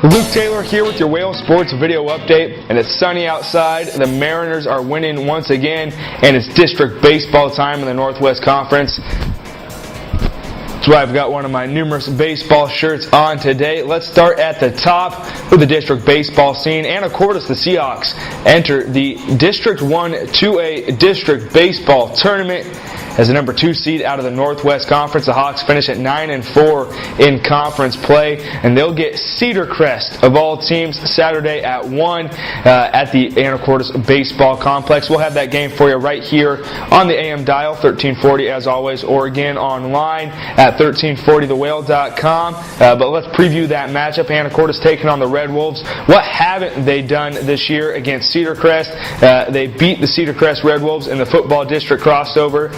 Luke Taylor here with your Whale Sports video update, and it's sunny outside. The Mariners are winning once again, and it's district baseball time in the Northwest Conference. That's why I've got one of my numerous baseball shirts on today. Let's start at the top with the district baseball scene. Anacortes, the Seahawks, enter the District 1 2A District Baseball Tournament as the number 2 seed out of the Northwest Conference. The Hawks finish at 9-4 in conference play, and they'll get Cedarcrest of all teams Saturday at 1 at the Anacortes Baseball Complex. We'll have that game for you right here on the AM dial, 1340 as always, or again online at 1340thewhale.com. But let's preview that matchup. Anacortes taking on the Red Wolves. What haven't they done this year against Cedarcrest? They beat the Cedarcrest Red Wolves in the football district crossover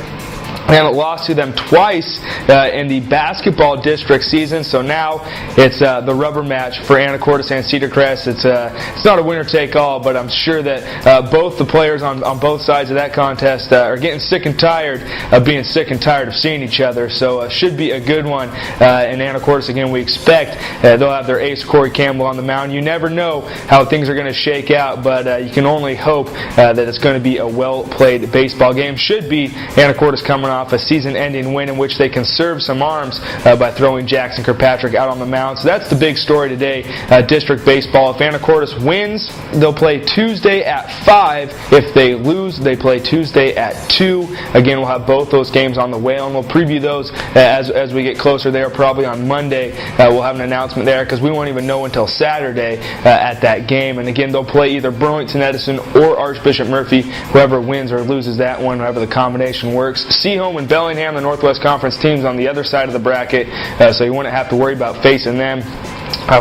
and lost to them twice in the basketball district season. So now it's the rubber match for Anacortes and Cedarcrest. It's not a winner-take-all, but I'm sure that both the players on both sides of that contest are getting sick and tired of being sick and tired of seeing each other. So should be a good one. In Anacortes, again, we expect they'll have their ace, Corey Campbell, on the mound. You never know how things are going to shake out, but you can only hope that it's going to be a well-played baseball game. Should be Anacortes coming off a season-ending win in which they conserved some arms by throwing Jackson Kirkpatrick out on the mound. So that's the big story today, district baseball. If Anacortes wins, they'll play Tuesday at 5. If they lose, they play Tuesday at 2. Again, we'll have both those games on the Whale, and we'll preview those as we get closer there. Probably on Monday, we'll have an announcement there because we won't even know until Saturday at that game. And again, they'll play either Burlington Edison or Archbishop Murphy. Whoever wins or loses that one, however the combination works. Seaholm and Bellingham, the Northwest Conference teams on the other side of the bracket, so you wouldn't have to worry about facing them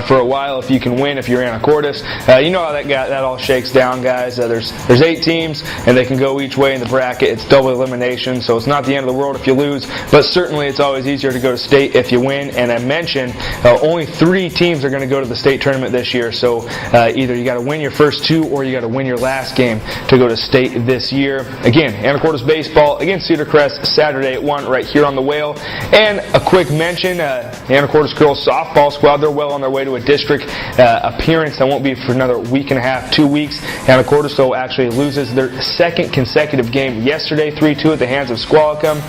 for a while if you can win if you're Anacortes. You know how that all shakes down, guys. There's 8 teams, and they can go each way in the bracket. It's double elimination, so it's not the end of the world if you lose, but certainly it's always easier to go to state if you win. And I mentioned only 3 teams are going to go to the state tournament this year, so either you got to win your first 2 or you got to win your last game to go to state this year. Again, Anacortes baseball against Cedarcrest Saturday at 1 right here on the Whale. And a quick mention, the Anacortes girls softball squad, they're well on their way to a district appearance. That won't be for another week and a half, 2 weeks. Anacortes, though, actually loses their 2nd consecutive game yesterday, 3-2 at the hands of Squalicum.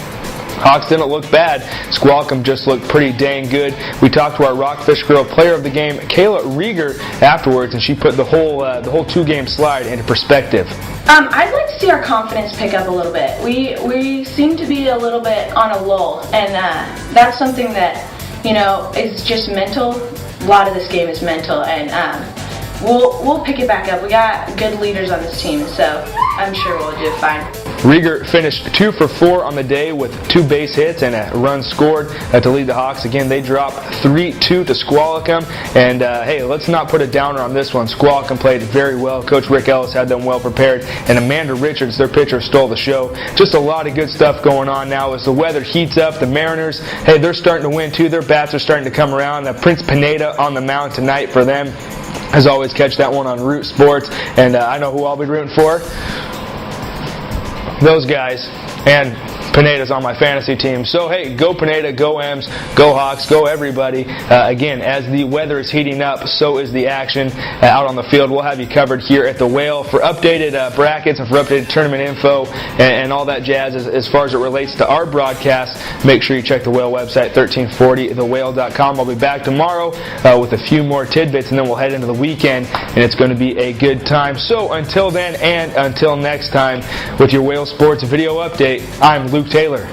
Hawks didn't look bad. Squalicum just looked pretty dang good. We talked to our Rockfish Grill Player of the game, Kayla Rieger, afterwards, and she put the whole 2-game slide into perspective. I'd like to see our confidence pick up a little bit. We seem to be a little bit on a lull, and that's something that, is just mental. A lot of this game is mental, and we'll pick it back up. We got good leaders on this team, so I'm sure we'll do fine. Rieger finished 2 for 4 on the day with 2 base hits and a run scored to lead the Hawks. Again, they dropped 3-2 to Squalicum, and hey, let's not put a downer on this one. Squalicum played very well. Coach Rick Ellis had them well prepared, and Amanda Richards, their pitcher, stole the show. Just a lot of good stuff going on now as the weather heats up. The Mariners, hey, they're starting to win too. Their bats are starting to come around. Prince Pineda on the mound tonight for them. As always, catch that one on Root Sports, and I know who I'll be rooting for. Those guys, and Pineda's on my fantasy team. So, hey, go Pineda, go M's, go Hawks, go everybody. Again, as the weather is heating up, so is the action out on the field. We'll have you covered here at the Whale for updated brackets and for updated tournament info and all that jazz as far as it relates to our broadcast. Make sure you check the Whale website, 1340thewhale.com. I'll be back tomorrow with a few more tidbits, and then we'll head into the weekend, and it's going to be a good time. So, until then and until next time, with your Whale Sports video update, I'm Luke Taylor.